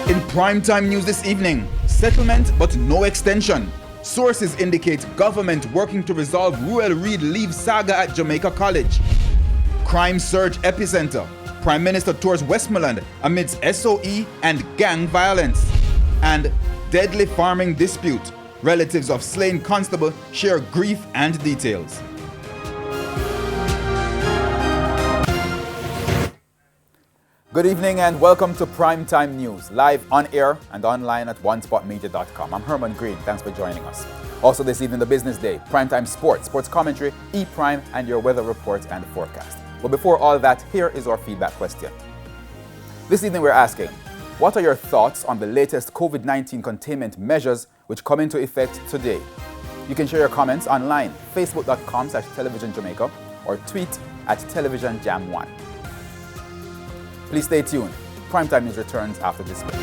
In primetime news this evening, settlement but no extension. Sources indicate government working to resolve Ruel Reid leave saga at Jamaica College. Crime surge epicenter. Prime Minister tours Westmoreland amidst SOE and gang violence. And deadly farming dispute. Relatives of slain constable share grief and details. Good evening and welcome to Primetime News, live on air and online at onespotmedia.com. I'm Herman Green. Thanks for joining us. Also this evening, the business day, Primetime Sports, sports commentary, E-Prime, and your weather reports and forecast. But before all that, here is our feedback question. This evening we're asking, what are your thoughts on the latest COVID-19 containment measures which come into effect today? You can share your comments online, facebook.com/televisionjamaica or tweet at televisionjam1. Please stay tuned. Primetime News returns after this break.